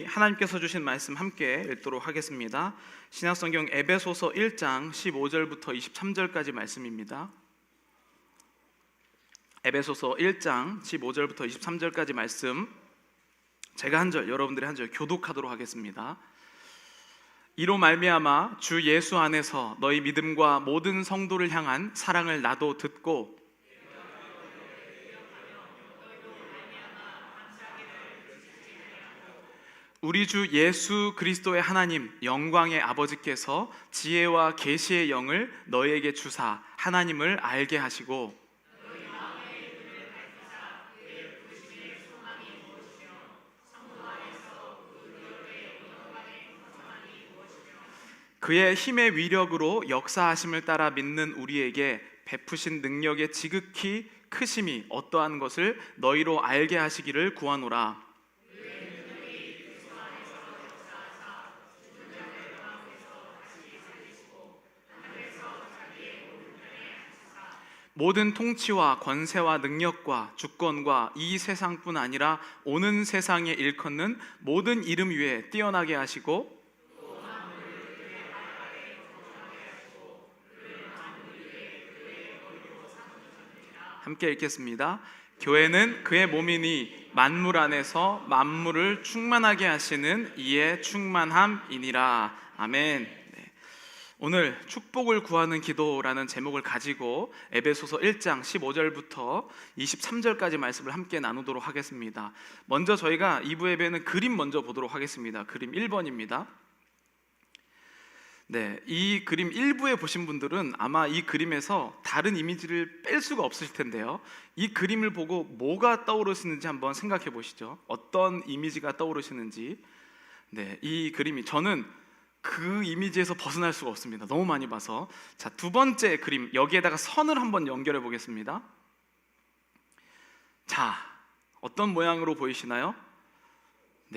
하나님께서 주신 말씀 함께 읽도록 하겠습니다. 신약성경 에베소서 1장 15절부터 23절까지 말씀입니다. 에베소서 1장 15절부터 23절까지 말씀, 제가 한 절, 여러분들이 한 절 교독하도록 하겠습니다. 이로 말미암아 주 예수 안에서 너희 믿음과 모든 성도를 향한 사랑을 나도 듣고 우리 주 예수 그리스도의 하나님 영광의 아버지께서 지혜와 계시의 영을 너희에게 주사 하나님을 알게 하시고 그의 힘의 위력으로 역사하심을 따라 믿는 우리에게 베푸신 능력의 지극히 크심이 어떠한 것을 너희로 알게 하시기를 구하노라. 모든 통치와 권세와 능력과 주권과 이 세상뿐 아니라 오는 세상에 일컫는 모든 이름 위에 뛰어나게 하시고 함께 읽겠습니다. 교회는 그의 몸이니 만물 안에서 만물을 충만하게 하시는 이의 충만함이니라. 아멘. 오늘 축복을 구하는 기도라는 제목을 가지고 에베소서 1장 15절부터 23절까지 말씀을 함께 나누도록 하겠습니다. 먼저 저희가 2부 예배는 그림 먼저 보도록 하겠습니다. 그림 1번입니다. 이 그림 1부에 보신 분들은 아마 이 그림에서 다른 이미지를 뺄 수가 없으실 텐데요. 이 그림을 보고 뭐가 떠오르시는지 한번 생각해 보시죠. 어떤 이미지가 떠오르시는지. 이 그림이 저는 그 이미지에서 벗어날 수가 없습니다. 너무 많이 봐서. 자, 두 번째 그림, 여기에다가 선을 한번 연결해 보겠습니다. 자, 어떤 모양으로 보이시나요?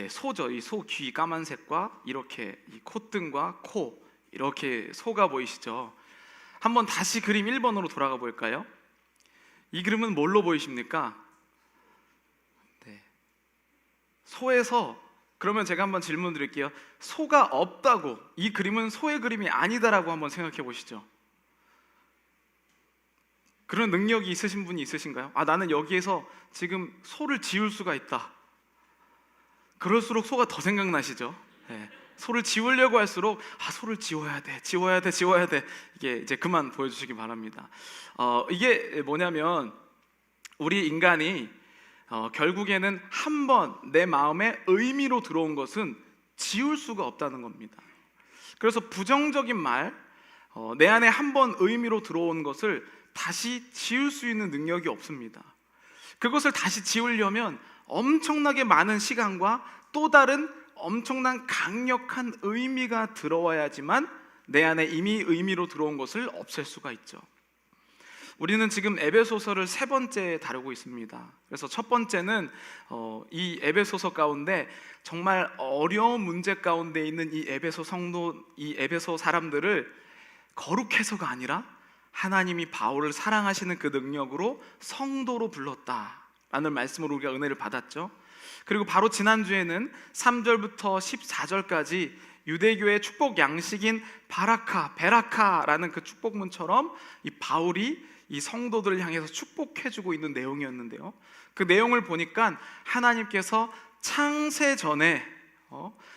소죠. 이 소 귀 까만색과 이렇게 이 콧등과 코, 이렇게 소가 보이시죠? 한번 다시 그림 1번으로 돌아가 볼까요? 이 그림은 뭘로 보이십니까? 소에서, 그러면 제가 한번 질문 드릴게요. 소가 없다고, 이 그림은 소의 그림이 아니다라고 한번 생각해 보시죠. 그런 능력이 있으신 분이 있으신가요? 나는 여기에서 지금 소를 지울 수가 있다. 그럴수록 소가 더 생각나시죠? 소를 지우려고 할수록 소를 지워야 돼. 이게 이제 그만 보여주시기 바랍니다. 이게 뭐냐면 우리 인간이 결국에는 한 번 내 마음에 의미로 들어온 것은 지울 수가 없다는 겁니다. 그래서 부정적인 말, 내 안에 한 번 의미로 들어온 것을 다시 지울 수 있는 능력이 없습니다. 그것을 다시 지우려면 엄청나게 많은 시간과 또 다른 엄청난 강력한 의미가 들어와야지만 내 안에 이미 의미로 들어온 것을 없앨 수가 있죠. 우리는 지금 에베소서를 세 번째 다루고 있습니다. 그래서 첫 번째는 이 에베소서 가운데 정말 어려운 문제 가운데 있는 이 에베소 성도, 이 에베소 사람들을 거룩해서가 아니라 하나님이 바울을 사랑하시는 그 능력으로 성도로 불렀다라는 말씀으로 우리가 은혜를 받았죠. 그리고 바로 지난주에는 3절부터 14절까지 유대교의 축복 양식인 베라카라는 그 축복문처럼 이 바울이 이 성도들을 향해서 축복해주고 있는 내용이었는데요. 그 내용을 보니까 하나님께서 창세 전에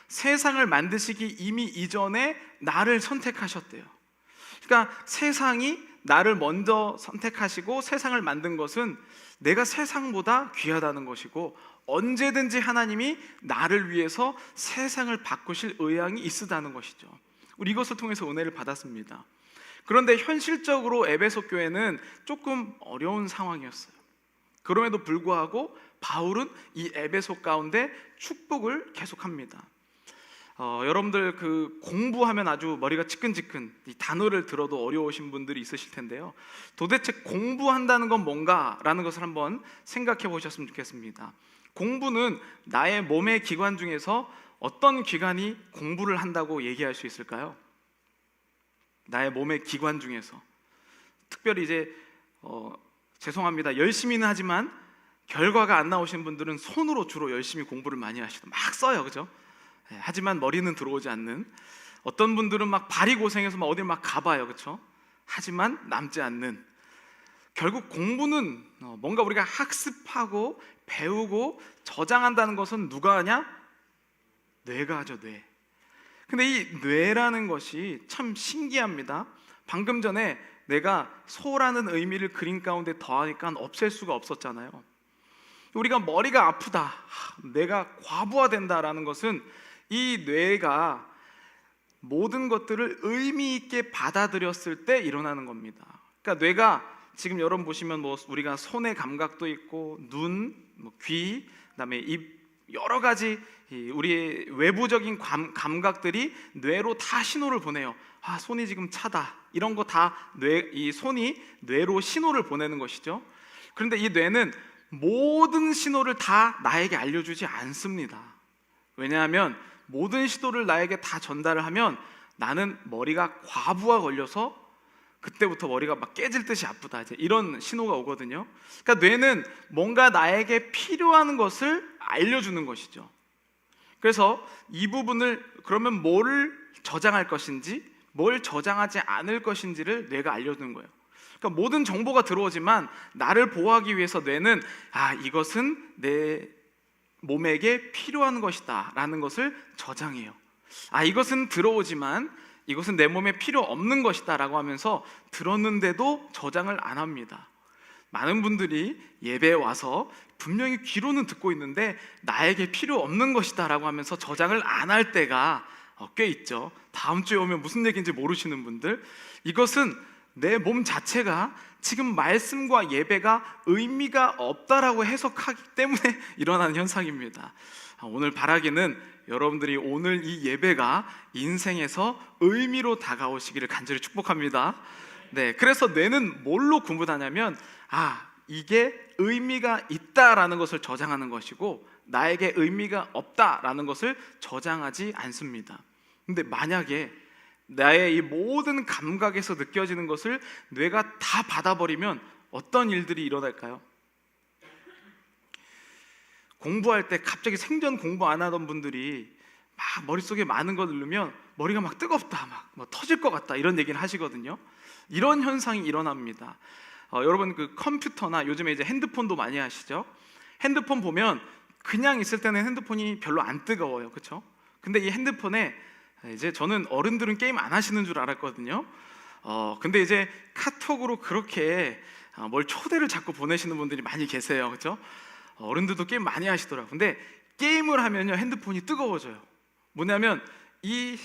세상을 만드시기 이미 이전에 나를 선택하셨대요. 그러니까 세상이 나를 먼저 선택하시고 세상을 만든 것은 내가 세상보다 귀하다는 것이고 언제든지 하나님이 나를 위해서 세상을 바꾸실 의향이 있으다는 것이죠. 우리 이것을 통해서 은혜를 받았습니다. 그런데 현실적으로 에베소 교회는 조금 어려운 상황이었어요. 그럼에도 불구하고 바울은 이 에베소 가운데 축복을 계속합니다. 여러분들 그 공부하면 아주 머리가 지끈지끈, 이 단어를 들어도 어려우신 분들이 있으실 텐데요. 도대체 공부한다는 건 뭔가라는 것을 한번 생각해 보셨으면 좋겠습니다. 공부는 나의 몸의 기관 중에서 어떤 기관이 공부를 한다고 얘기할 수 있을까요? 나의 몸의 기관 중에서 특별히 이제 죄송합니다. 열심히는 하지만 결과가 안 나오신 분들은 손으로 주로 열심히 공부를 많이 하시고 막 써요, 그죠? 하지만 머리는 들어오지 않는, 어떤 분들은 막 발이 고생해서 막 어딜 막 가봐요, 그렇죠? 하지만 남지 않는. 결국 공부는 뭔가 우리가 학습하고 배우고 저장한다는 것은 누가 하냐? 뇌가 하죠, 뇌. 근데 이 뇌라는 것이 참 신기합니다. 방금 전에 내가 소라는 의미를 그림 가운데 더하니까 없앨 수가 없었잖아요. 우리가 머리가 아프다, 내가 과부하된다라는 것은 이 뇌가 모든 것들을 의미 있게 받아들였을 때 일어나는 겁니다. 그러니까 뇌가 지금 여러분 보시면 뭐 우리가 손의 감각도 있고 눈, 귀, 그다음에 입, 여러 가지 우리의 외부적인 감각들이 뇌로 다 신호를 보내요. 아, 손이 지금 차다. 이런 거 다 이 손이 뇌로 신호를 보내는 것이죠. 그런데 이 뇌는 모든 신호를 다 나에게 알려주지 않습니다. 왜냐하면 모든 신호를 나에게 다 전달을 하면 나는 머리가 과부하 걸려서 그때부터 머리가 막 깨질 듯이 아프다, 이제 이런 신호가 오거든요. 그러니까 뇌는 뭔가 나에게 필요한 것을 알려주는 것이죠. 그래서 이 부분을, 그러면 뭐를 저장할 것인지 뭘 저장하지 않을 것인지를 뇌가 알려주는 거예요. 그러니까 모든 정보가 들어오지만 나를 보호하기 위해서 뇌는 이것은 내 몸에게 필요한 것이다 라는 것을 저장해요. 이것은 들어오지만 이것은 내 몸에 필요 없는 것이다 라고 하면서 들었는데도 저장을 안 합니다. 많은 분들이 예배에 와서 분명히 귀로는 듣고 있는데 나에게 필요 없는 것이다 라고 하면서 저장을 안 할 때가 꽤 있죠. 다음 주에 오면 무슨 얘기인지 모르시는 분들, 이것은 내 몸 자체가 지금 말씀과 예배가 의미가 없다라고 해석하기 때문에 일어나는 현상입니다. 오늘 바라기는 여러분들이 오늘 이 예배가 인생에서 의미로 다가오시기를 간절히 축복합니다. 네, 그래서 뇌는 뭘로 구분하냐면 이게 의미가 있다라는 것을 저장하는 것이고 나에게 의미가 없다라는 것을 저장하지 않습니다. 근데 만약에 나의 이 모든 감각에서 느껴지는 것을 뇌가 다 받아버리면 어떤 일들이 일어날까요? 공부할 때 갑자기 생전 공부 안 하던 분들이 막 머릿속에 많은 걸 누르면 머리가 막 뜨겁다, 막 터질 것 같다, 이런 얘기를 하시거든요. 이런 현상이 일어납니다. 여러분 그 컴퓨터나 요즘에 이제 핸드폰도 많이 하시죠? 핸드폰 보면 그냥 있을 때는 핸드폰이 별로 안 뜨거워요, 그렇죠? 근데 이 핸드폰에 이제 저는 어른들은 게임 안 하시는 줄 알았거든요. 근데 이제 카톡으로 그렇게 뭘 초대를 자꾸 보내시는 분들이 많이 계세요, 그렇죠? 어른들도 게임 많이 하시더라고요. 근데 게임을 하면요 핸드폰이 뜨거워져요. 뭐냐면 이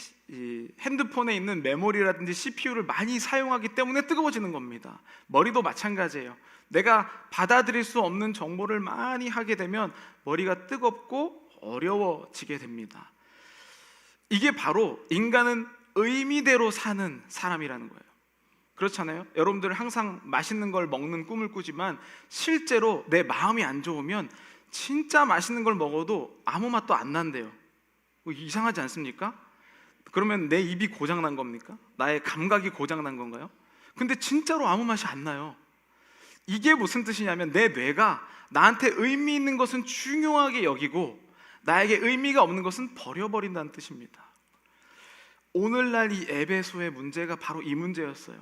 핸드폰에 있는 메모리라든지 CPU를 많이 사용하기 때문에 뜨거워지는 겁니다. 머리도 마찬가지예요. 내가 받아들일 수 없는 정보를 많이 하게 되면 머리가 뜨겁고 어려워지게 됩니다. 이게 바로 인간은 의미대로 사는 사람이라는 거예요. 그렇잖아요. 여러분들은 항상 맛있는 걸 먹는 꿈을 꾸지만 실제로 내 마음이 안 좋으면 진짜 맛있는 걸 먹어도 아무 맛도 안 난대요. 이상하지 않습니까? 그러면 내 입이 고장난 겁니까? 나의 감각이 고장난 건가요? 근데 진짜로 아무 맛이 안 나요. 이게 무슨 뜻이냐면 내 뇌가 나한테 의미 있는 것은 중요하게 여기고 나에게 의미가 없는 것은 버려버린다는 뜻입니다. 오늘날 이 에베소의 문제가 바로 이 문제였어요.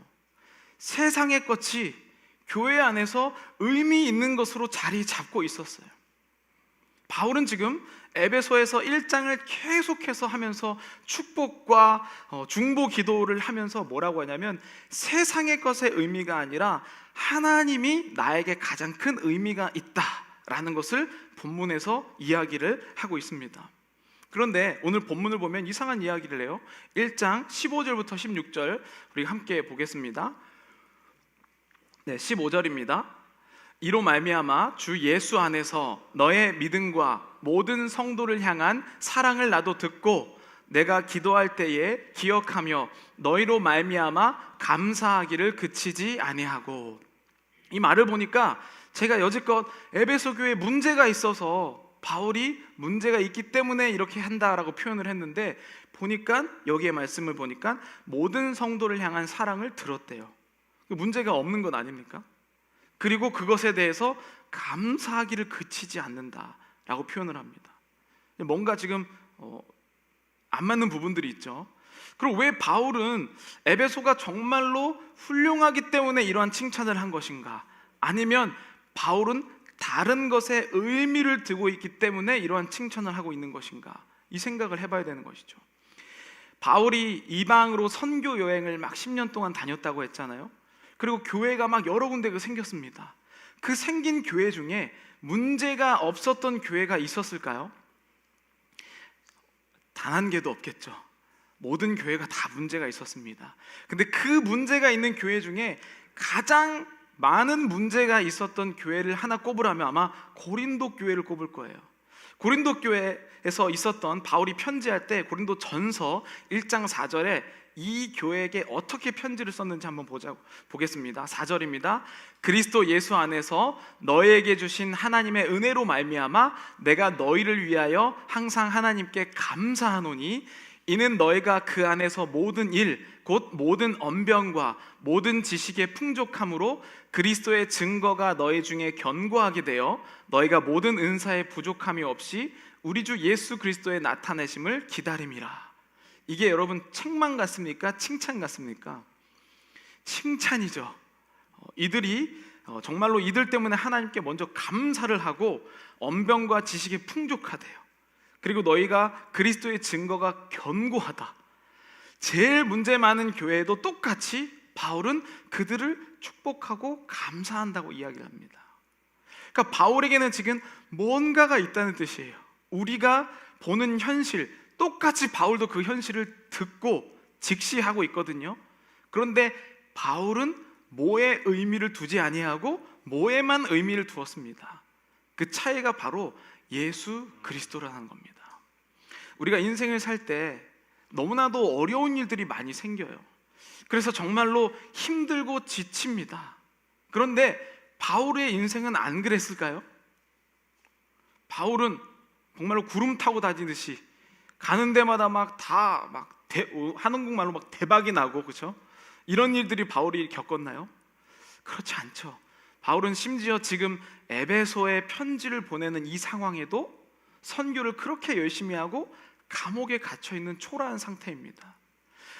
세상의 것이 교회 안에서 의미 있는 것으로 자리 잡고 있었어요. 바울은 지금 에베소에서 1장을 계속해서 하면서 축복과 중보 기도를 하면서 뭐라고 하냐면 세상의 것의 의미가 아니라 하나님이 나에게 가장 큰 의미가 있다라는 것을 본문에서 이야기를 하고 있습니다. 그런데 오늘 본문을 보면 이상한 이야기를 해요. 1장 15절부터 16절 우리 함께 보겠습니다. 네, 15절입니다. 이로 말미암아 주 예수 안에서 너의 믿음과 모든 성도를 향한 사랑을 나도 듣고 내가 기도할 때에 기억하며 너희로 말미암아 감사하기를 그치지 아니하고. 이 말을 보니까 제가 여지껏 에베소 교회에 문제가 있어서 바울이 문제가 있기 때문에 이렇게 한다라고 표현을 했는데 보니까 여기에 말씀을 보니까 모든 성도를 향한 사랑을 들었대요. 문제가 없는 것 아닙니까? 그리고 그것에 대해서 감사하기를 그치지 않는다라고 표현을 합니다. 뭔가 지금 안 맞는 부분들이 있죠. 그리고 왜 바울은 에베소가 정말로 훌륭하기 때문에 이러한 칭찬을 한 것인가? 아니면 바울은 다른 것에 의미를 두고 있기 때문에 이러한 칭찬을 하고 있는 것인가? 이 생각을 해봐야 되는 것이죠. 바울이 이방으로 선교 여행을 막 10년 동안 다녔다고 했잖아요. 그리고 교회가 막 여러 군데가 생겼습니다. 그 생긴 교회 중에 문제가 없었던 교회가 있었을까요? 단 한 개도 없겠죠. 모든 교회가 다 문제가 있었습니다. 근데 그 문제가 있는 교회 중에 가장 많은 문제가 있었던 교회를 하나 꼽으라면 아마 고린도 교회를 꼽을 거예요. 고린도 교회에서 있었던, 바울이 편지할 때 고린도 전서 1장 4절에 이 교회에게 어떻게 편지를 썼는지 한번 보겠습니다. 4절입니다. 그리스도 예수 안에서 너희에게 주신 하나님의 은혜로 말미암아 내가 너희를 위하여 항상 하나님께 감사하노니 이는 너희가 그 안에서 모든 일 곧 모든 언변과 모든 지식의 풍족함으로 그리스도의 증거가 너희 중에 견고하게 되어 너희가 모든 은사의 부족함이 없이 우리 주 예수 그리스도의 나타내심을 기다림이라. 이게 여러분 책망 같습니까? 칭찬 같습니까? 칭찬이죠. 이들이 정말로 이들 때문에 하나님께 먼저 감사를 하고 언변과 지식이 풍족하대요. 그리고 너희가 그리스도의 증거가 견고하다. 제일 문제 많은 교회에도 똑같이 바울은 그들을 축복하고 감사한다고 이야기를 합니다. 그러니까 바울에게는 지금 뭔가가 있다는 뜻이에요. 우리가 보는 현실, 똑같이 바울도 그 현실을 듣고 직시하고 있거든요. 그런데 바울은 뭐에 의미를 두지 아니하고 뭐에만 의미를 두었습니다. 그 차이가 바로 예수 그리스도라는 겁니다. 우리가 인생을 살 때 너무나도 어려운 일들이 많이 생겨요. 그래서 정말로 힘들고 지칩니다. 그런데 바울의 인생은 안 그랬을까요? 바울은 정말로 구름 타고 다니듯이 가는 데마다 한국말로 막 대박이 나고, 그렇죠? 이런 일들이 바울이 겪었나요? 그렇지 않죠. 바울은 심지어 지금 에베소에 편지를 보내는 이 상황에도 선교를 그렇게 열심히 하고 감옥에 갇혀 있는 초라한 상태입니다.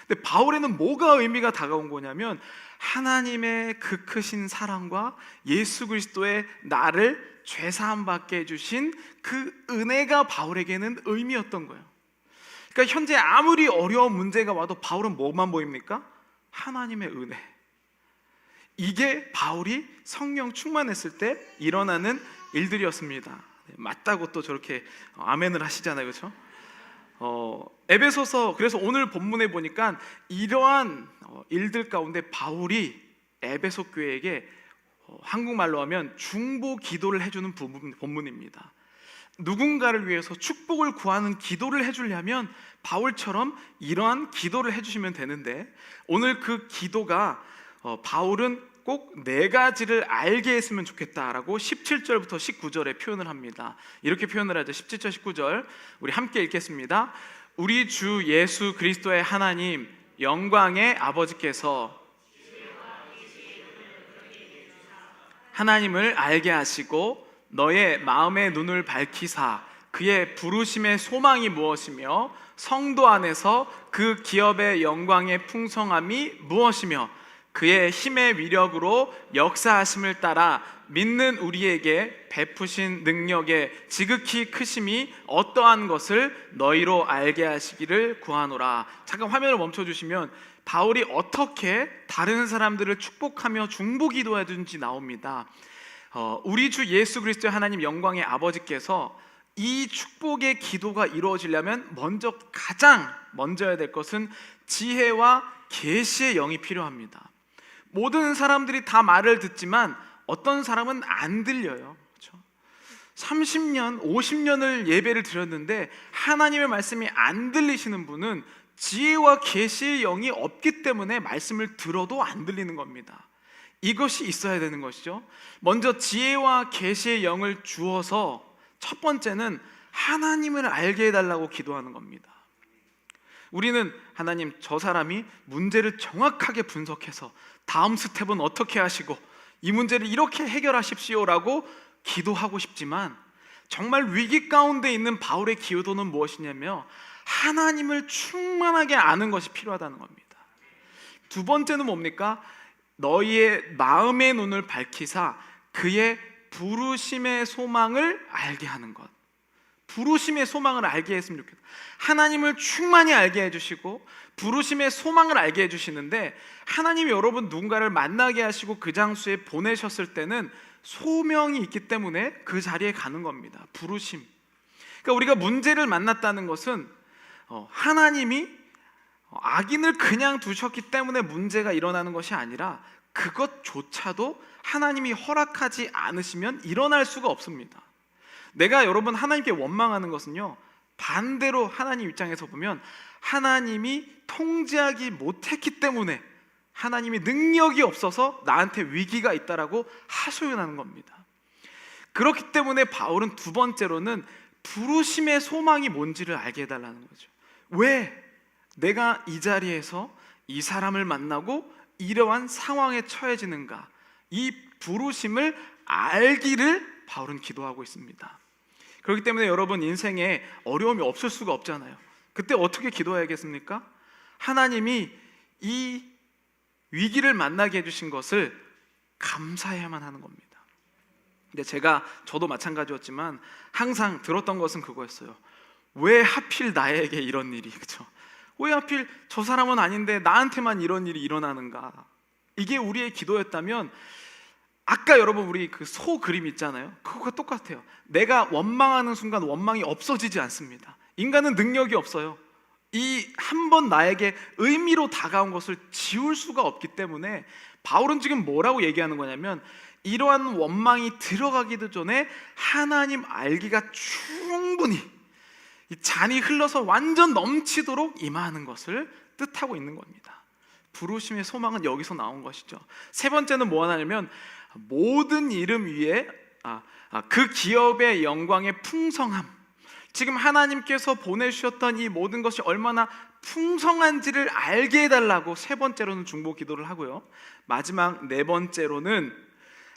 근데 바울에는 뭐가 의미가 다가온 거냐면 하나님의 그 크신 사랑과 예수 그리스도의 나를 죄사함 받게 해주신 그 은혜가 바울에게는 의미였던 거예요. 그러니까 현재 아무리 어려운 문제가 와도 바울은 뭐만 보입니까? 하나님의 은혜. 이게 바울이 성령 충만했을 때 일어나는 일들이었습니다. 맞다고 또 저렇게 아멘을 하시잖아요, 그렇죠? 에베소서, 그래서 오늘 본문에 보니까 이러한 일들 가운데 바울이 에베소 교회에게 한국말로 하면 중보 기도를 해주는 본문입니다. 누군가를 위해서 축복을 구하는 기도를 해주려면 바울처럼 이러한 기도를 해주시면 되는데, 오늘 그 기도가 바울은 꼭 네 가지를 알게 했으면 좋겠다라고 17절부터 19절에 표현을 합니다. 이렇게 표현을 하죠. 17절 19절 우리 함께 읽겠습니다. 우리 주 예수 그리스도의 하나님 영광의 아버지께서 하나님을 알게 하시고 너의 마음의 눈을 밝히사 그의 부르심의 소망이 무엇이며 성도 안에서 그 기업의 영광의 풍성함이 무엇이며 그의 힘의 위력으로 역사하심을 따라 믿는 우리에게 베푸신 능력의 지극히 크심이 어떠한 것을 너희로 알게 하시기를 구하노라. 잠깐 화면을 멈춰주시면 바울이 어떻게 다른 사람들을 축복하며 중보 기도하든지 나옵니다. 우리 주 예수 그리스도의 하나님 영광의 아버지께서 이 축복의 기도가 이루어지려면 가장 먼저 해야 될 것은 지혜와 계시의 영이 필요합니다. 모든 사람들이 다 말을 듣지만 어떤 사람은 안 들려요. 그렇죠? 30년, 50년을 예배를 드렸는데 하나님의 말씀이 안 들리시는 분은 지혜와 계시의 영이 없기 때문에 말씀을 들어도 안 들리는 겁니다. 이것이 있어야 되는 것이죠. 먼저 지혜와 계시의 영을 주어서 첫 번째는 하나님을 알게 해달라고 기도하는 겁니다. 우리는 하나님, 저 사람이 문제를 정확하게 분석해서 다음 스텝은 어떻게 하시고 이 문제를 이렇게 해결하십시오라고 기도하고 싶지만 정말 위기 가운데 있는 바울의 기도는 무엇이냐면 하나님을 충만하게 아는 것이 필요하다는 겁니다. 두 번째는 뭡니까? 너희의 마음의 눈을 밝히사 그의 부르심의 소망을 알게 하는 것. 부르심의 소망을 알게 했으면 좋겠다. 하나님을 충만히 알게 해주시고 부르심의 소망을 알게 해주시는데, 하나님이 여러분 누군가를 만나게 하시고 그 장소에 보내셨을 때는 소명이 있기 때문에 그 자리에 가는 겁니다. 부르심. 그러니까 우리가 문제를 만났다는 것은 하나님이 악인을 그냥 두셨기 때문에 문제가 일어나는 것이 아니라 그것조차도 하나님이 허락하지 않으시면 일어날 수가 없습니다. 내가 여러분 하나님께 원망하는 것은요, 반대로 하나님 입장에서 보면 하나님이 통제하기 못했기 때문에, 하나님이 능력이 없어서 나한테 위기가 있다라고 하소연하는 겁니다. 그렇기 때문에 바울은 두 번째로는 부르심의 소망이 뭔지를 알게 해달라는 거죠. 왜 내가 이 자리에서 이 사람을 만나고 이러한 상황에 처해지는가, 이 부르심을 알기를 바울은 기도하고 있습니다. 그렇기 때문에 여러분 인생에 어려움이 없을 수가 없잖아요. 그때 어떻게 기도해야겠습니까? 하나님이 이 위기를 만나게 해주신 것을 감사해야만 하는 겁니다. 근데 저도 마찬가지였지만 항상 들었던 것은 그거였어요. 왜 하필 나에게 이런 일이, 그렇죠? 왜 하필 저 사람은 아닌데 나한테만 이런 일이 일어나는가? 이게 우리의 기도였다면, 아까 여러분 우리 그 소 그림 있잖아요. 그거가 똑같아요. 내가 원망하는 순간 원망이 없어지지 않습니다. 인간은 능력이 없어요. 이 한 번 나에게 의미로 다가온 것을 지울 수가 없기 때문에 바울은 지금 뭐라고 얘기하는 거냐면, 이러한 원망이 들어가기도 전에 하나님 알기가 충분히 이 잔이 흘러서 완전 넘치도록 임하는 것을 뜻하고 있는 겁니다. 부르심의 소망은 여기서 나온 것이죠. 세 번째는 뭐 하냐면, 모든 이름 위에 그 기업의 영광의 풍성함, 지금 하나님께서 보내주셨던 이 모든 것이 얼마나 풍성한지를 알게 해달라고 세 번째로는 중보 기도를 하고요, 마지막 네 번째로는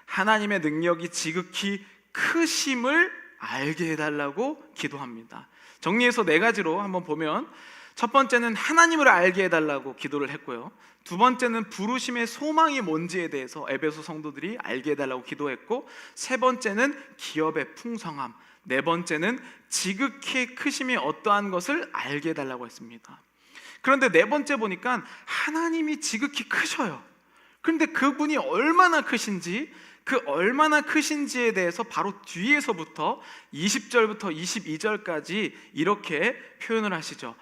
하나님의 능력이 지극히 크심을 알게 해달라고 기도합니다. 정리해서 네 가지로 한번 보면, 첫 번째는 하나님을 알게 해달라고 기도를 했고요, 두 번째는 부르심의 소망이 뭔지에 대해서 에베소 성도들이 알게 해달라고 기도했고, 세 번째는 기업의 풍성함, 네 번째는 지극히 크심이 어떠한 것을 알게 해달라고 했습니다. 그런데 네 번째 보니까 하나님이 지극히 크셔요. 그런데 그분이 얼마나 크신지, 그 얼마나 크신지에 대해서 바로 뒤에서부터 20절부터 22절까지 이렇게 표현을 하시죠.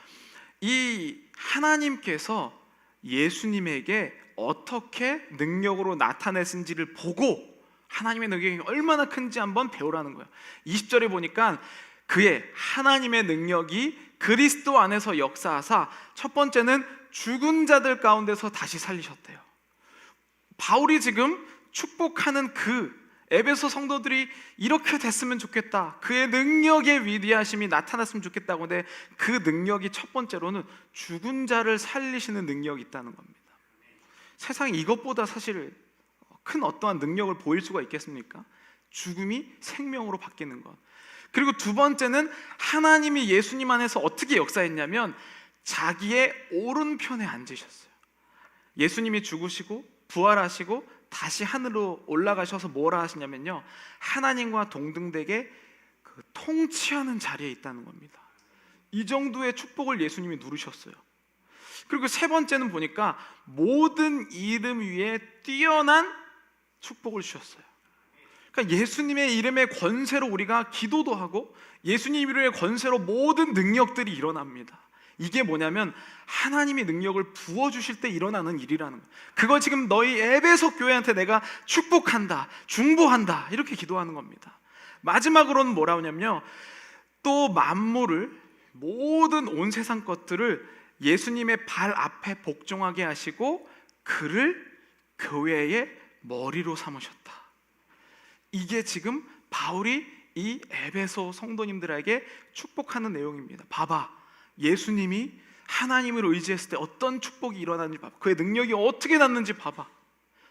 이 하나님께서 예수님에게 어떻게 능력으로 나타내신지를 보고 하나님의 능력이 얼마나 큰지 한번 배우라는 거예요. 20절에 보니까 그의 하나님의 능력이 그리스도 안에서 역사하사 첫 번째는 죽은 자들 가운데서 다시 살리셨대요. 바울이 지금 축복하는 그 에베소 성도들이 이렇게 됐으면 좋겠다, 그의 능력의 위대하심이 나타났으면 좋겠다고 하는데, 그 능력이 첫 번째로는 죽은 자를 살리시는 능력이 있다는 겁니다. 세상에 이것보다 사실 큰 어떠한 능력을 보일 수가 있겠습니까? 죽음이 생명으로 바뀌는 것. 그리고 두 번째는 하나님이 예수님 안에서 어떻게 역사했냐면 자기의 오른편에 앉으셨어요. 예수님이 죽으시고 부활하시고 다시 하늘로 올라가셔서 뭐라 하시냐면요, 하나님과 동등되게 그 통치하는 자리에 있다는 겁니다. 이 정도의 축복을 예수님이 누르셨어요. 그리고 세 번째는 보니까 모든 이름 위에 뛰어난 축복을 주셨어요. 그러니까 예수님의 이름의 권세로 우리가 기도도 하고 예수님 이름의 권세로 모든 능력들이 일어납니다. 이게 뭐냐면 하나님이 능력을 부어주실 때 일어나는 일이라는 거예요. 그걸 지금 너희 에베소 교회한테 내가 축복한다, 중보한다, 이렇게 기도하는 겁니다. 마지막으로는 뭐라고 하냐면요, 또 만물을, 모든 온 세상 것들을 예수님의 발 앞에 복종하게 하시고 그를 교회의 머리로 삼으셨다. 이게 지금 바울이 이 에베소 성도님들에게 축복하는 내용입니다. 봐봐, 예수님이 하나님을 의지했을 때 어떤 축복이 일어나는지 봐봐. 그의 능력이 어떻게 났는지 봐봐.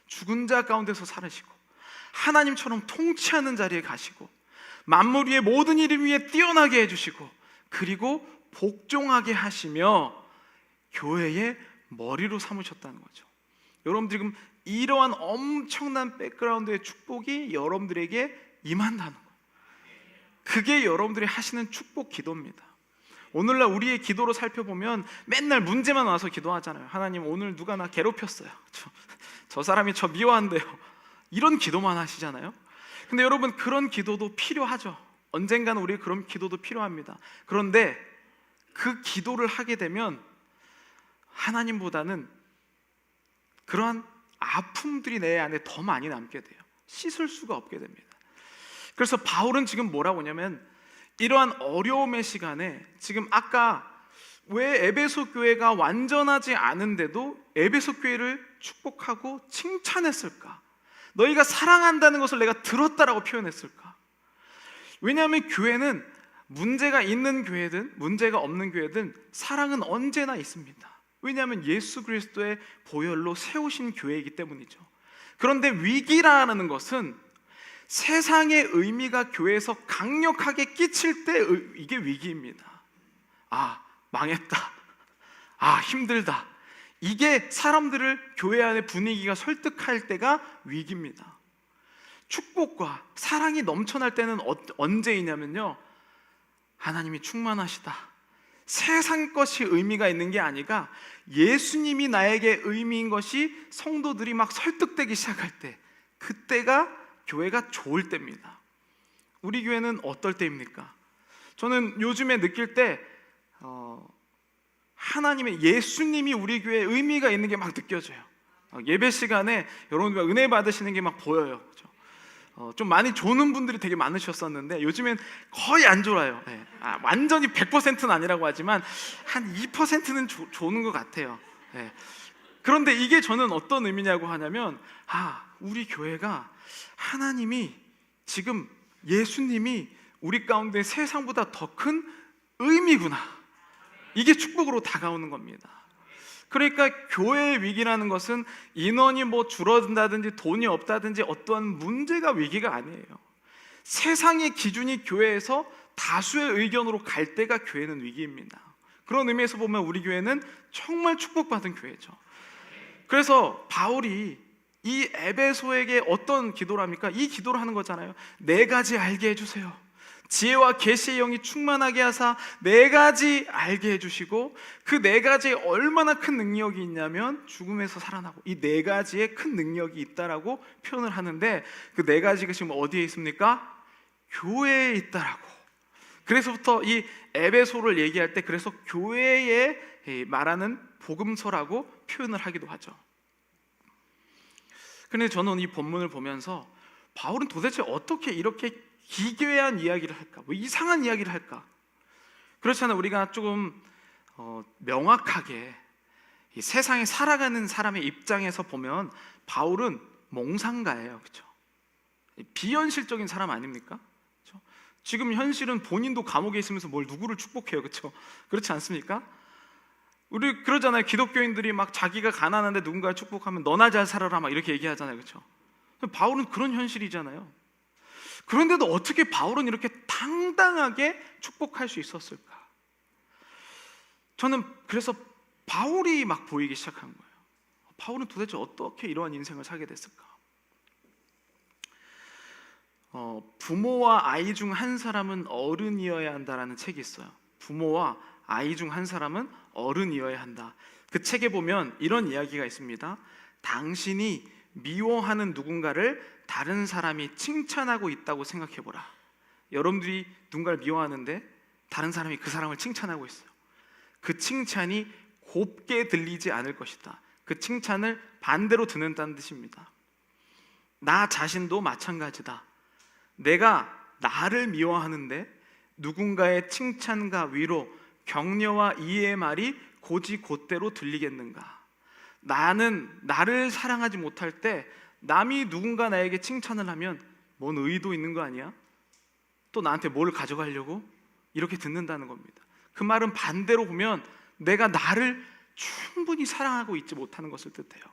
죽은 자 가운데서 살으시고 하나님처럼 통치하는 자리에 가시고 만물 위의 모든 이름 위에 뛰어나게 해주시고, 그리고 복종하게 하시며 교회의 머리로 삼으셨다는 거죠. 여러분 지금 이러한 엄청난 백그라운드의 축복이 여러분들에게 임한다는 거예요. 그게 여러분들이 하시는 축복 기도입니다. 오늘날 우리의 기도로 살펴보면 맨날 문제만 와서 기도하잖아요. 하나님 오늘 누가 나 괴롭혔어요. 저 사람이 저 미워한대요. 이런 기도만 하시잖아요. 근데 여러분 그런 기도도 필요하죠. 언젠가는 우리 그런 기도도 필요합니다. 그런데 그 기도를 하게 되면 하나님보다는 그러한 아픔들이 내 안에 더 많이 남게 돼요. 씻을 수가 없게 됩니다. 그래서 바울은 지금 뭐라고 하냐면 이러한 어려움의 시간에 지금 아까 왜 에베소 교회가 완전하지 않은데도 에베소 교회를 축복하고 칭찬했을까? 너희가 사랑한다는 것을 내가 들었다라고 표현했을까? 왜냐하면 교회는 문제가 있는 교회든 문제가 없는 교회든 사랑은 언제나 있습니다. 왜냐하면 예수 그리스도의 보혈로 세우신 교회이기 때문이죠. 그런데 위기라는 것은 세상의 의미가 교회에서 강력하게 끼칠 때 이게 위기입니다. 아, 망했다. 아, 힘들다. 이게 사람들을 교회 안의 분위기가 설득할 때가 위기입니다. 축복과 사랑이 넘쳐날 때는 언제이냐면요, 하나님이 충만하시다, 세상 것이 의미가 있는 게 아니라 예수님이 나에게 의미인 것이 성도들이 막 설득되기 시작할 때, 그때가 교회가 좋을 때입니다. 우리 교회는 어떨 때입니까? 저는 요즘에 느낄 때 하나님의 예수님이 우리 교회에 의미가 있는 게 막 느껴져요. 예배 시간에 여러분들 은혜 받으시는 게 막 보여요. 좀 많이 조는 분들이 되게 많으셨었는데 요즘엔 거의 안 졸아요. 네. 완전히 100%는 아니라고 하지만 한 2%는 조는 것 같아요. 네. 그런데 이게 저는 어떤 의미냐고 하냐면, 우리 교회가 하나님이 지금 예수님이 우리 가운데 세상보다 더 큰 의미구나, 이게 축복으로 다가오는 겁니다. 그러니까 교회의 위기라는 것은 인원이 뭐 줄어든다든지 돈이 없다든지 어떠한 문제가 위기가 아니에요. 세상의 기준이 교회에서 다수의 의견으로 갈 때가 교회는 위기입니다. 그런 의미에서 보면 우리 교회는 정말 축복받은 교회죠. 그래서 바울이 이 에베소에게 어떤 기도를 합니까? 이 기도를 하는 거잖아요. 4가지 알게 해주세요. 지혜와 계시의 영이 충만하게 하사 4가지 알게 해주시고, 그 4가지에 얼마나 큰 능력이 있냐면 죽음에서 살아나고, 이 4가지에 큰 능력이 있다라고 표현을 하는데, 그 4가지가 지금 어디에 있습니까? 교회에 있다라고. 그래서부터 이 에베소를 얘기할 때 그래서 교회에 말하는 복음서라고 표현을 하기도 하죠. 그런데 저는 이 본문을 보면서 바울은 도대체 어떻게 이렇게 기괴한 이야기를 할까? 뭐 이상한 이야기를 할까? 그렇잖아요. 우리가 조금 명확하게 이 세상에 살아가는 사람의 입장에서 보면 바울은 몽상가예요. 그렇죠? 비현실적인 사람 아닙니까? 그렇죠? 지금 현실은 본인도 감옥에 있으면서 뭘 누구를 축복해요. 그렇죠? 그렇지 않습니까? 우리 그러잖아요. 기독교인들이 막 자기가 가난한데 누군가를 축복하면 너나 잘 살아라 막 이렇게 얘기하잖아요. 그렇죠? 바울은 그런 현실이잖아요. 그런데도 어떻게 바울은 이렇게 당당하게 축복할 수 있었을까? 저는 그래서 바울이 막 보이기 시작한 거예요. 바울은 도대체 어떻게 이러한 인생을 살게 됐을까? 부모와 아이 중 한 사람은 어른이어야 한다라는 책이 있어요. 부모와 아이 중 한 사람은 어른이어야 한다. 그 책에 보면 이런 이야기가 있습니다. 당신이 미워하는 누군가를 다른 사람이 칭찬하고 있다고 생각해보라. 여러분들이 누군가를 미워하는데 다른 사람이 그 사람을 칭찬하고 있어요. 그 칭찬이 곱게 들리지 않을 것이다. 그 칭찬을 반대로 듣는다는 뜻입니다. 나 자신도 마찬가지다. 내가 나를 미워하는데 누군가의 칭찬과 위로, 격려와 이해의 말이 곧이곧대로 들리겠는가? 나는 나를 사랑하지 못할 때 남이 누군가 나에게 칭찬을 하면 뭔 의도 있는 거 아니야? 또 나한테 뭘 가져가려고? 이렇게 듣는다는 겁니다. 그 말은 반대로 보면 내가 나를 충분히 사랑하고 있지 못하는 것을 뜻해요.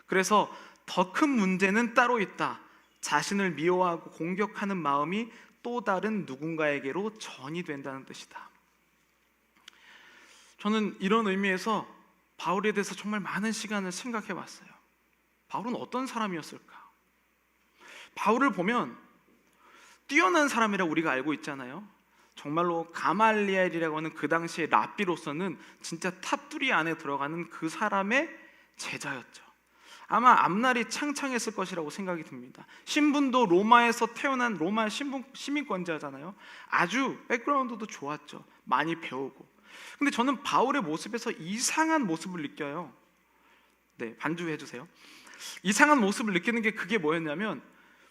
그래서 더 큰 문제는 따로 있다. 자신을 미워하고 공격하는 마음이 또 다른 누군가에게로 전이 된다는 뜻이다. 저는 이런 의미에서 바울에 대해서 정말 많은 시간을 생각해 봤어요. 바울은 어떤 사람이었을까? 바울을 보면 뛰어난 사람이라고 우리가 알고 있잖아요. 정말로 가말리엘이라고 하는 그 당시의 랍비로서는 진짜 탑3 안에 들어가는 그 사람의 제자였죠. 아마 앞날이 창창했을 것이라고 생각이 듭니다. 신분도 로마에서 태어난 로마 시민권자잖아요. 아주 백그라운드도 좋았죠. 많이 배우고. 근데 저는 바울의 모습에서 이상한 모습을 느껴요. 네, 반주해 주세요. 이상한 모습을 느끼는 게 그게 뭐였냐면,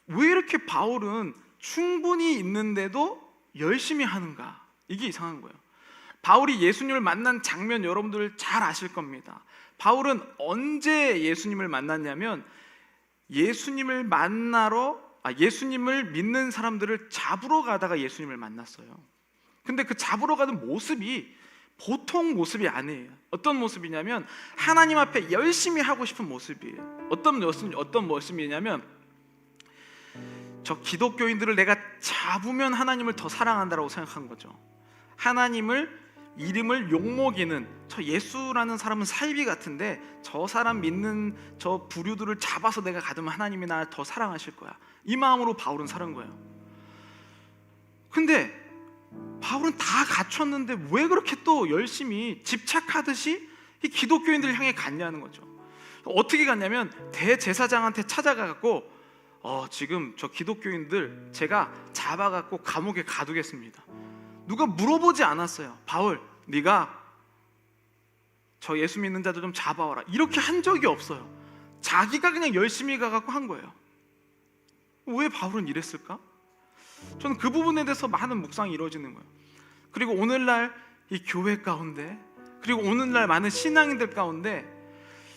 왜 이렇게 바울은 충분히 있는데도 열심히 하는가? 이게 이상한 거예요. 바울이 예수님을 만난 장면 여러분들 잘 아실 겁니다. 바울은 언제 예수님을 만났냐면, 예수님을 믿는 사람들을 잡으러 가다가 예수님을 만났어요. 근데 그 잡으러 가는 모습이 보통 모습이 아니에요. 어떤 모습이냐면 하나님 앞에 열심히 하고 싶은 모습이에요. 어떤 모습이냐면, 저 기독교인들을 내가 잡으면 하나님을 더 사랑한다라고 생각한 거죠. 하나님을 이름을 욕먹이는 저 예수라는 사람은 사이비 같은데 저 사람 믿는 저 부류들을 잡아서 내가 가두면 하나님이 나를 더 사랑하실 거야. 이 마음으로 바울은 살은 거예요. 근데 바울은 다 갖췄는데 왜 그렇게 또 열심히 집착하듯이 이 기독교인들을 향해 갔냐는 거죠. 어떻게 갔냐면 대제사장한테 찾아가갖고 지금 저 기독교인들 제가 잡아갖고 감옥에 가두겠습니다. 누가 물어보지 않았어요. 바울, 네가 저 예수 믿는 자들 좀 잡아와라. 이렇게 한 적이 없어요. 자기가 그냥 열심히 가갖고 한 거예요. 왜 바울은 이랬을까? 저는 그 부분에 대해서 많은 묵상이 이루어지는 거예요. 그리고 오늘날 이 교회 가운데, 그리고 오늘날 많은 신앙인들 가운데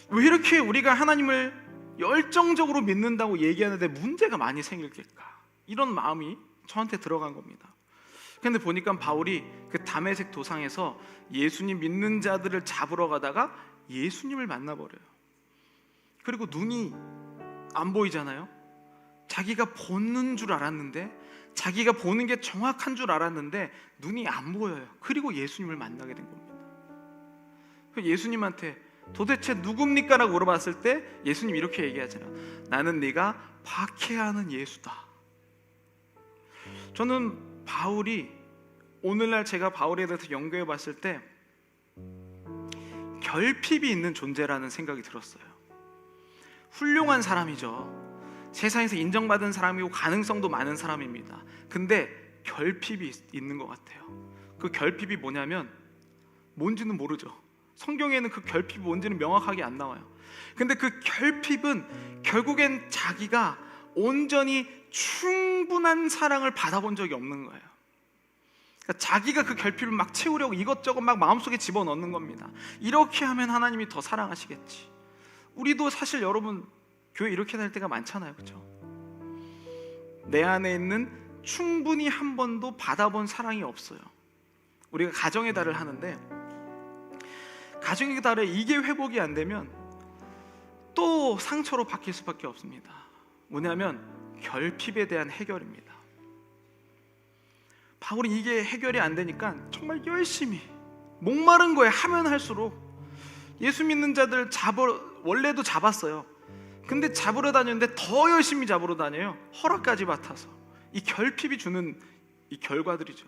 왜 이렇게 우리가 하나님을 열정적으로 믿는다고 얘기하는데 문제가 많이 생길까? 이런 마음이 저한테 들어간 겁니다. 근데 보니까 바울이 그 다메섹 도상에서 예수님 믿는 자들을 잡으러 가다가 예수님을 만나버려요. 그리고 눈이 안 보이잖아요. 자기가 보는 줄 알았는데, 자기가 보는 게 정확한 줄 알았는데 눈이 안 보여요. 그리고 예수님을 만나게 된 겁니다. 예수님한테 도대체 누굽니까? 라고 물어봤을 때 예수님 이렇게 얘기하잖아요. 나는 네가 박해하는 예수다. 저는 바울이, 오늘날 제가 바울에 대해서 연구해 봤을 때 결핍이 있는 존재라는 생각이 들었어요. 훌륭한 사람이죠. 세상에서 인정받은 사람이고 가능성도 많은 사람입니다. 근데 결핍이 있는 것 같아요. 그 결핍이 뭐냐면 뭔지는 모르죠. 성경에는 그 결핍이 뭔지는 명확하게 안 나와요. 근데 그 결핍은 결국엔 자기가 온전히 충분한 사랑을 받아본 적이 없는 거예요. 그러니까 자기가 그 결핍을 막 채우려고 이것저것 막 마음속에 집어넣는 겁니다. 이렇게 하면 하나님이 더 사랑하시겠지. 우리도 사실 여러분 교회 이렇게 다닐 때가 많잖아요, 그렇죠? 내 안에 있는 충분히 한 번도 받아본 사랑이 없어요. 우리가 가정의 달을 하는데 가정의 달에 이게 회복이 안 되면 또 상처로 바뀔 수밖에 없습니다. 뭐냐면 결핍에 대한 해결입니다. 바울이 이게 해결이 안 되니까 정말 열심히 목마른 거에 하면 할수록 예수 믿는 자들 원래도 잡았어요. 근데 잡으러 다녔는데 더 열심히 잡으러 다녀요. 허락까지 맡아서. 이 결핍이 주는 이 결과들이죠.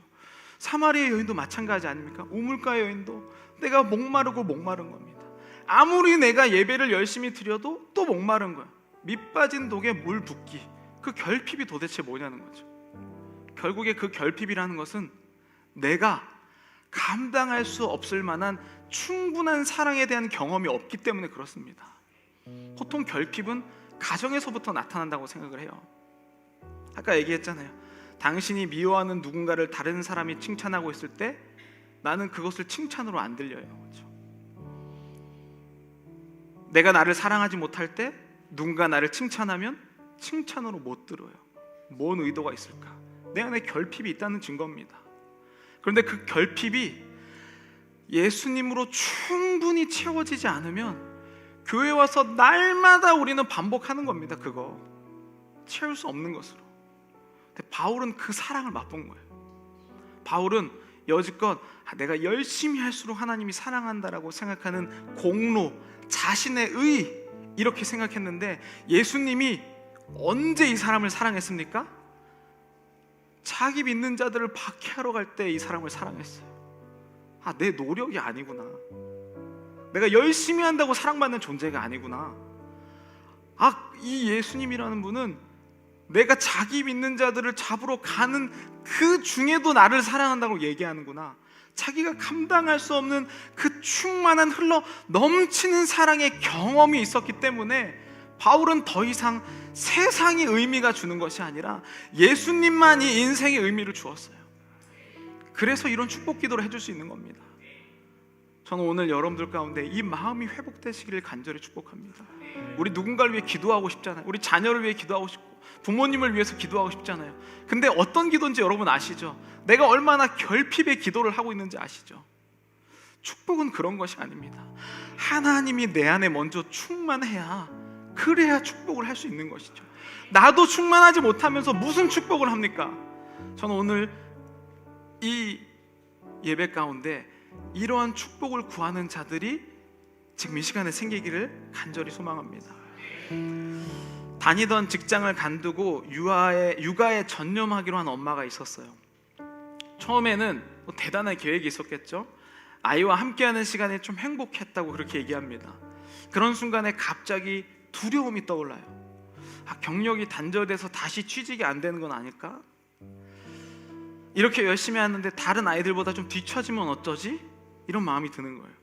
사마리아 여인도 마찬가지 아닙니까? 우물가 여인도 내가 목마른 겁니다. 아무리 내가 예배를 열심히 드려도 또 목마른 거야. 밑 빠진 독에 물 붓기. 그 결핍이 도대체 뭐냐는 거죠. 결국에 그 결핍이라는 것은 내가 감당할 수 없을 만한 충분한 사랑에 대한 경험이 없기 때문에 그렇습니다. 보통 결핍은 가정에서부터 나타난다고 생각을 해요. 아까 얘기했잖아요. 당신이 미워하는 누군가를 다른 사람이 칭찬하고 있을 때 나는 그것을 칭찬으로 안 들려요. 그렇죠? 내가 나를 사랑하지 못할 때 누군가 나를 칭찬하면 칭찬으로 못 들어요. 뭔 의도가 있을까? 내 안에 결핍이 있다는 증거입니다. 그런데 그 결핍이 예수님으로 충분히 채워지지 않으면 교회 와서 날마다 우리는 반복하는 겁니다. 그거 채울 수 없는 것으로. 근데 바울은 그 사랑을 맛본 거예요. 바울은 여지껏 내가 열심히 할수록 하나님이 사랑한다라고 생각하는 공로, 자신의 의, 이렇게 생각했는데 예수님이 언제 이 사람을 사랑했습니까? 자기 믿는 자들을 박해하러 갈 때 이 사람을 사랑했어요. 내 노력이 아니구나, 내가 열심히 한다고 사랑받는 존재가 아니구나. 이 예수님이라는 분은 내가 자기 믿는 자들을 잡으러 가는 그 중에도 나를 사랑한다고 얘기하는구나. 자기가 감당할 수 없는 그 충만한 흘러 넘치는 사랑의 경험이 있었기 때문에 바울은 더 이상 세상이 의미가 주는 것이 아니라 예수님만이 인생의 의미를 주었어요. 그래서 이런 축복 기도를 해줄 수 있는 겁니다. 저는 오늘 여러분들 가운데 이 마음이 회복되시기를 간절히 축복합니다. 우리 누군가를 위해 기도하고 싶잖아요. 우리 자녀를 위해 기도하고 싶고 부모님을 위해서 기도하고 싶잖아요. 근데 어떤 기도인지 여러분 아시죠? 내가 얼마나 결핍의 기도를 하고 있는지 아시죠? 축복은 그런 것이 아닙니다. 하나님이 내 안에 먼저 충만해야, 그래야 축복을 할 수 있는 것이죠. 나도 충만하지 못하면서 무슨 축복을 합니까? 저는 오늘 이 예배 가운데 이러한 축복을 구하는 자들이 지금 이 시간에 생기기를 간절히 소망합니다. 다니던 직장을 간두고 육아에 전념하기로 한 엄마가 있었어요. 처음에는 대단한 계획이 있었겠죠. 아이와 함께하는 시간이 좀 행복했다고 그렇게 얘기합니다. 그런 순간에 갑자기 두려움이 떠올라요. 경력이 단절돼서 다시 취직이 안 되는 건 아닐까? 이렇게 열심히 하는데 다른 아이들보다 좀 뒤처지면 어쩌지? 이런 마음이 드는 거예요.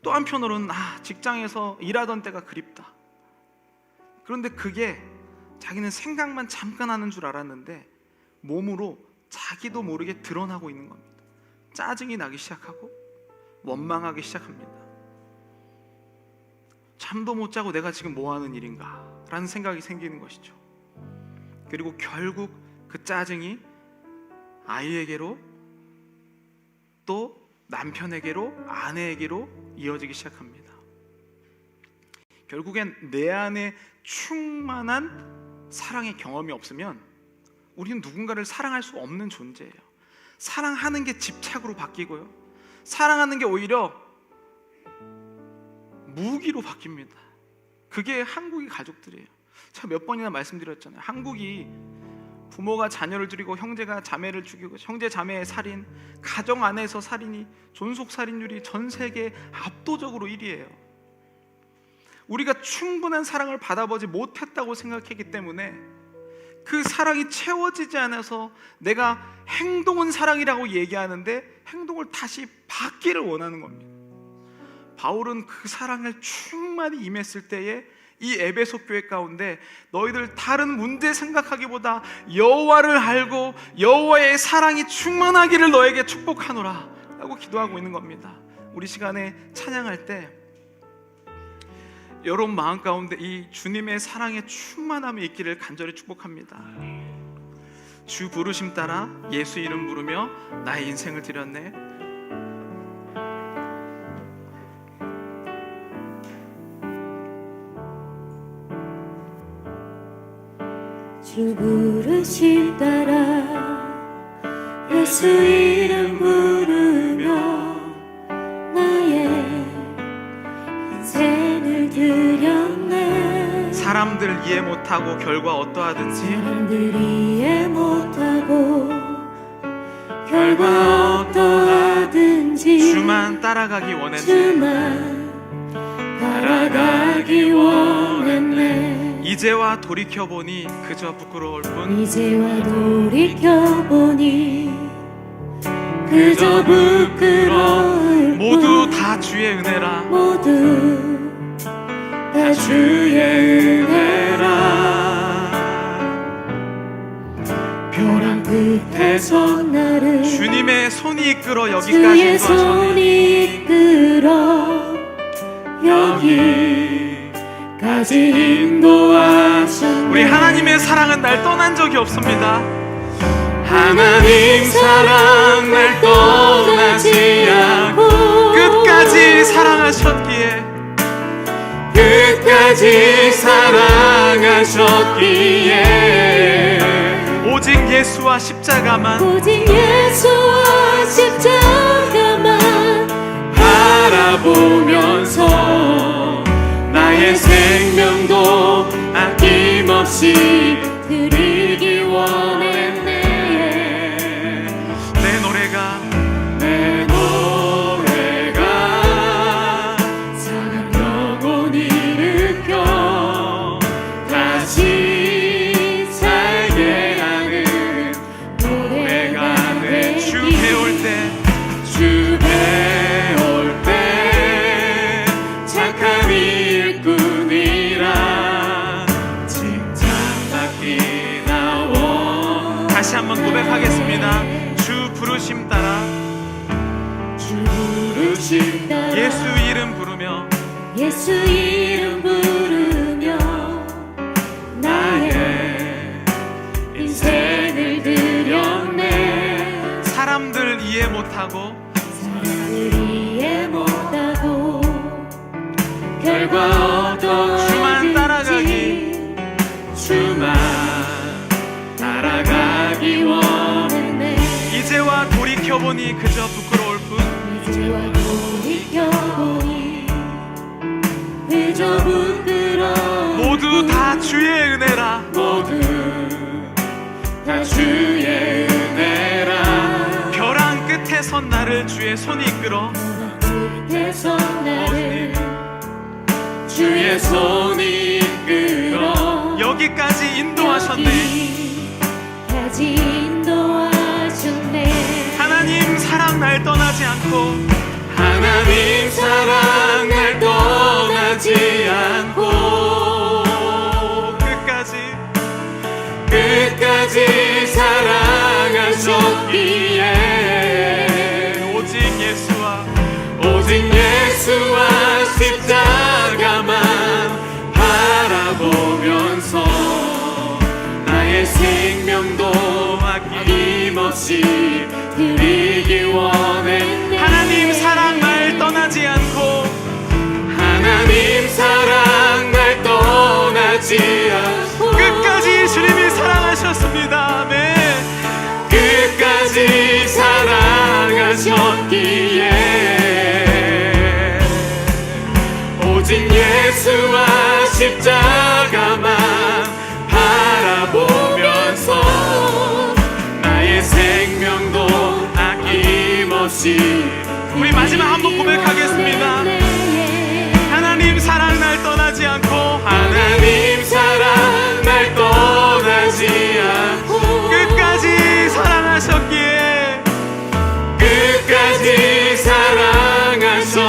또 한편으로는 직장에서 일하던 때가 그립다. 그런데 그게 자기는 생각만 잠깐 하는 줄 알았는데 몸으로 자기도 모르게 드러나고 있는 겁니다. 짜증이 나기 시작하고 원망하기 시작합니다. 잠도 못 자고 내가 지금 뭐 하는 일인가 라는 생각이 생기는 것이죠. 그리고 결국 그 짜증이 아이에게로, 또 남편에게로, 아내에게로 이어지기 시작합니다. 결국엔 내 안에 충만한 사랑의 경험이 없으면 우리는 누군가를 사랑할 수 없는 존재예요. 사랑하는 게 집착으로 바뀌고요, 사랑하는 게 오히려 무기로 바뀝니다. 그게 한국의 가족들이에요. 제가 몇 번이나 말씀드렸잖아요. 한국이 부모가 자녀를 죽이고 형제가 자매를 죽이고 형제 자매의 살인, 가정 안에서 살인이, 존속 살인율이 전 세계 압도적으로 1위예요. 우리가 충분한 사랑을 받아보지 못했다고 생각했기 때문에 그 사랑이 채워지지 않아서 내가 행동은 사랑이라고 얘기하는데 행동을 다시 받기를 원하는 겁니다. 바울은 그 사랑을 충만히 임했을 때에 이 에베소 교회 가운데 너희들 다른 문제 생각하기보다 여호와를 알고 여호와의 사랑이 충만하기를 너에게 축복하노라 라고 기도하고 있는 겁니다. 우리 시간에 찬양할 때 여러분 마음 가운데 이 주님의 사랑의 충만함이 있기를 간절히 축복합니다. 주 부르심 따라 예수 이름 부르며 나의 인생을 드렸네. 주 부르심 따라 예수 이름 부르며 나의 인생을 드렸네. 사람들 이해 못하고 결과 어떠하든지, 사람들 이해 못하고 결과 어떠하든지 주만 따라가기 원했네. 주만 따라가기 원했네. 이제와 돌이켜보니 그저 부끄러울 뿐, 이제와 돌이켜보니 그저 부끄러울 뿐. 모두 다 주의 은혜라. 모두 다 주의 은혜라. 벼랑 끝에서 나를 주님의 손이 이끌어 여기까지 주의 인도하셨네. 손이 이끌어 여기까지 인도하셨네. 우리 하나님의 사랑은 날 떠난 적이 없습니다. 하나님 사랑 날 떠나지 않고 끝까지 사랑하셨기에, 끝까지 사랑하셨기에 오직 예수와 십자가만 오직 예수와 십자가만 바라보면서 나의 생명도 아낌없이 드리기 원했네. 내 노래가 내 노래가 사랑 영혼 일으켜 다시 살게 하는 노래가 주 되기. 배울 때 주 배울 때 착한 일꾼이라 칭찬 받기 나온. 다시 한번 고백하겠습니다. 주 부르심 따라 주 부르심 따라 예수 이름 부르며 예수 이름 부르며 나의 인생을 드렸네. 사람들 이해 못하고 사람을 이해 못하고 결과 어떠하든지 주만 따라가기 주만 따라가기 원했네. 이제와 돌이켜보니 그저 부끄러울 뿐 이제와 돌이켜보니 그저 부끄러워. 모두 다 주의 은혜라. 모두 다 주의 은혜라. 벼랑 끝에 선 나를 주의 손이 이끌어 끝에서 나를 주의 손이 이끌어 여기까지 인도하셨네. 여기까지 인도하셨네. 하나님 사랑 날 떠나지 않고 하나님 사랑 날 떠나지 않고 끝까지 사랑하셨기에 오직 예수와 십자가만 바라보면서 나의 생명도 아낌없이 드리기 원했네. 하나님 사랑 날 떠나지 않고 하나님 사랑 날 떠나지 않고 끝까지 주님이 사랑하셨습니다. 아멘. 끝까지 사랑하셨기에 오직 예수와 십자가만 바라보면서 나의 생명도 아낌없이. 우리 마지막 한번 고백하겠습니다. 하나님 사랑 날 떠나지 않고 하나님 사랑 날 떠나지 않고 끝까지 사랑하셨기에 끝까지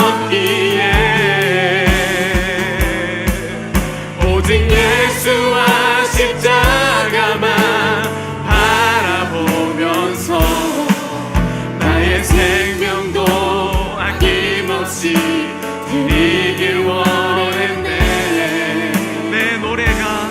사랑하셨기에 오직 예수와 십자가만 바라보면서 나의 생명도 아낌없이 드리길 원했네. 내 노래가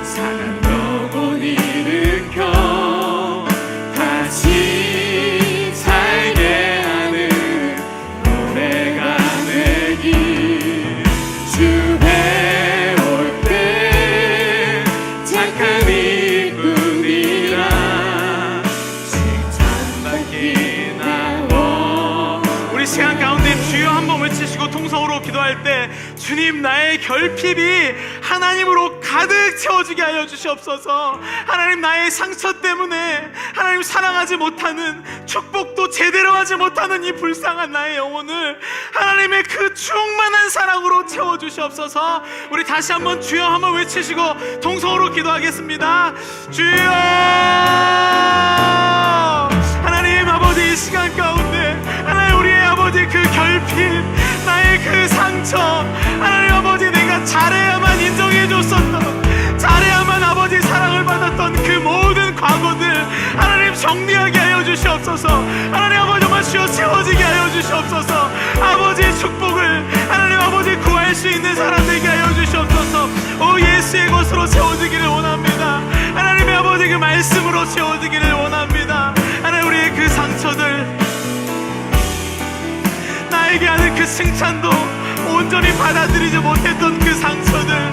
사랑 영혼 일으켜 다시 살게 하는 노래가 되기. 주 배울 때 착한 일꾼이라 칭찬받기 나온. 우리 시간 가운데 주여 한번 외치시고 통성으로 기도할 때 주님 나의 결핍이 하나님으로 가득 채워지게 하여 주시옵소서. 하나님 나의 상처 때문에 하나님 사랑하지 못하는 축복도 제대로 하지 못하는 이 불쌍한 나의 영혼을 하나님의 그 충만한 사랑으로 채워주시옵소서. 우리 다시 한번 주여 한번 외치시고 통성으로 기도하겠습니다. 주여 하나님 아버지 이 시간 가운데 하나님 우리의 아버지 그 결핍 나의 그 상처 하나님 아버지 내가 잘해야만 인정해줬었던 잘해야만 아버지 사랑을 받았던 그 모든 과거들 하나님 정리하게 하여 주시옵소서. 하나님 아버지 정말 주여 채워지게 하여 주시옵소서. 아버지의 축복을 하나님 아버지 구할 수 있는 사람 되게 하여 주시옵소서. 오 예수의 것으로 채워지기를 원합니다. 하나님의 아버지 그 말씀으로 채워지기를 원합니다. 하나님 우리의 그 상처들 나에게 하는 그 칭찬도 온전히 받아들이지 못했던 그 상처들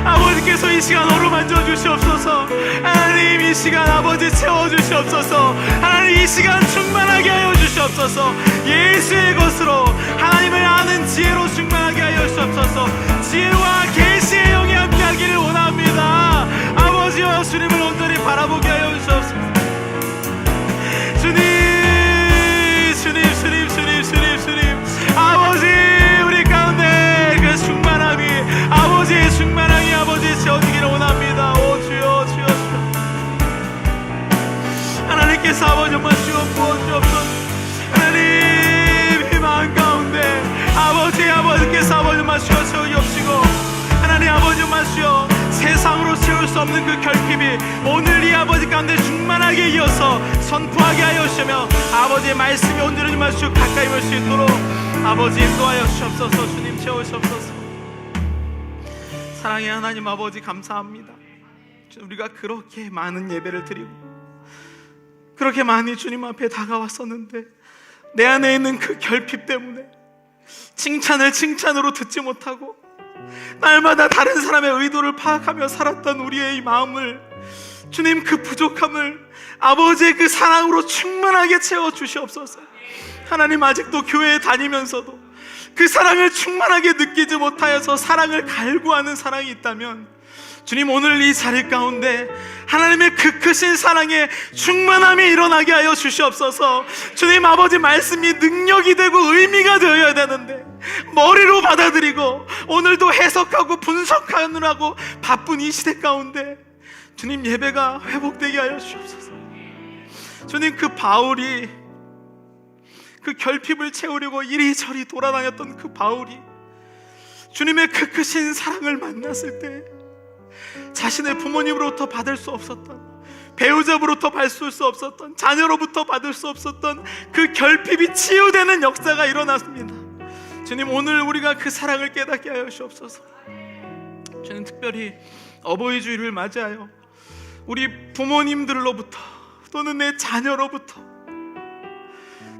아버지께서 이 시간 어루만져 주시옵소서. 하나님 이 시간 아버지 채워주시옵소서. 하나님 이 시간 충만하게 하여 주시옵소서. 예수의 것으로 하나님을 아는 지혜로 충만하게 하여 주시옵소서. 지혜와 계시의 영이 함께하기를 원합니다. 아버지와 주님을 온전히 바라보게 하여 주시옵소서. 주님 아버지 우리 가운데 그 충만함이 아버지의 충만함이 아버지 채워지기를 원합니다. 오 주여 주여 주여. 하나님께서 아버지 정말 주여 부어주옵소서. 하나님 이 마음 가운데 아버지께서 아버지 정말 주여 채우옵시고 하나님 아버지 정말 주여 세상으로 채울 수 없는 그 결핍이 오늘 이 아버지 가운데 충만하게 이어서 선포하게 하여 주시며 아버지의 말씀이 온전히 정말 주 가까이 올 수 있도록 아버지 인도하여 주옵소서. 주님 채우시옵소서. 사랑의 하나님 아버지 감사합니다. 우리가 그렇게 많은 예배를 드리고 그렇게 많이 주님 앞에 다가왔었는데 내 안에 있는 그 결핍 때문에 칭찬을 칭찬으로 듣지 못하고 날마다 다른 사람의 의도를 파악하며 살았던 우리의 이 마음을 주님 그 부족함을 아버지의 그 사랑으로 충만하게 채워주시옵소서. 하나님 아직도 교회에 다니면서도 그 사랑을 충만하게 느끼지 못하여서 사랑을 갈구하는 사랑이 있다면 주님 오늘 이 자리 가운데 하나님의 그 크신 사랑에 충만함이 일어나게 하여 주시옵소서. 주님 아버지 말씀이 능력이 되고 의미가 되어야 되는데 머리로 받아들이고 오늘도 해석하고 분석하느라고 바쁜 이 시대 가운데 주님 예배가 회복되게 하여 주시옵소서. 주님 그 바울이 그 결핍을 채우려고 이리저리 돌아다녔던 그 바울이 주님의 그 크신 사랑을 만났을 때 자신의 부모님으로부터 받을 수 없었던, 배우자로부터 받을 수 없었던, 자녀로부터 받을 수 없었던 그 결핍이 치유되는 역사가 일어났습니다. 주님 오늘 우리가 그 사랑을 깨닫게 하여 주옵소서. 주님 특별히 어버이 주일을 맞이하여 우리 부모님들로부터 또는 내 자녀로부터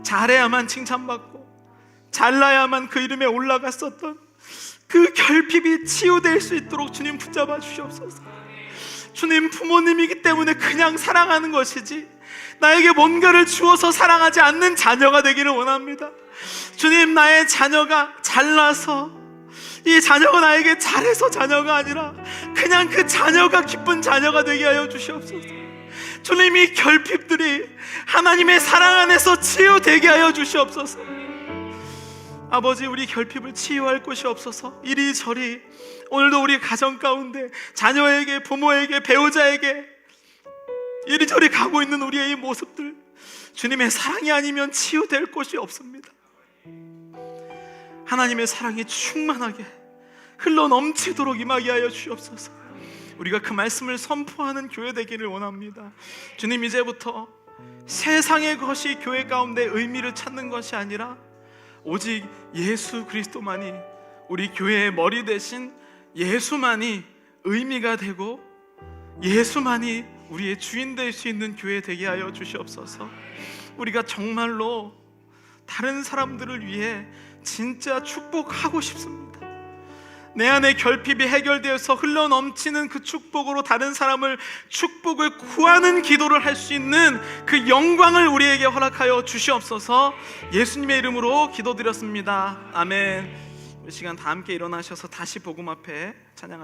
잘해야만 칭찬받고 잘나야만 그 이름에 올라갔었던 그 결핍이 치유될 수 있도록 주님 붙잡아 주시옵소서. 주님 부모님이기 때문에 그냥 사랑하는 것이지 나에게 뭔가를 주어서 사랑하지 않는 자녀가 되기를 원합니다. 주님 나의 자녀가 잘나서 이 자녀가 나에게 잘해서 자녀가 아니라 그냥 그 자녀가 기쁜 자녀가 되게 하여 주시옵소서. 주님 이 결핍들이 하나님의 사랑 안에서 치유되게 하여 주시옵소서. 아버지 우리 결핍을 치유할 곳이 없어서 이리저리 오늘도 우리 가정 가운데 자녀에게 부모에게 배우자에게 이리저리 가고 있는 우리의 이 모습들 주님의 사랑이 아니면 치유될 곳이 없습니다. 하나님의 사랑이 충만하게 흘러 넘치도록 임하게 하여 주시옵소서. 우리가 그 말씀을 선포하는 교회 되기를 원합니다. 주님 이제부터 세상의 것이 교회 가운데 의미를 찾는 것이 아니라 오직 예수 그리스도만이 우리 교회의 머리 대신 예수만이 의미가 되고 예수만이 우리의 주인 될 수 있는 교회 되게 하여 주시옵소서. 우리가 정말로 다른 사람들을 위해 진짜 축복하고 싶습니다. 내 안에 결핍이 해결되어서 흘러넘치는 그 축복으로 다른 사람을 축복을 구하는 기도를 할 수 있는 그 영광을 우리에게 허락하여 주시옵소서. 예수님의 이름으로 기도드렸습니다. 아멘. 이 시간 다 함께 일어나셔서 다시 복음 앞에 찬양하시겠습니다.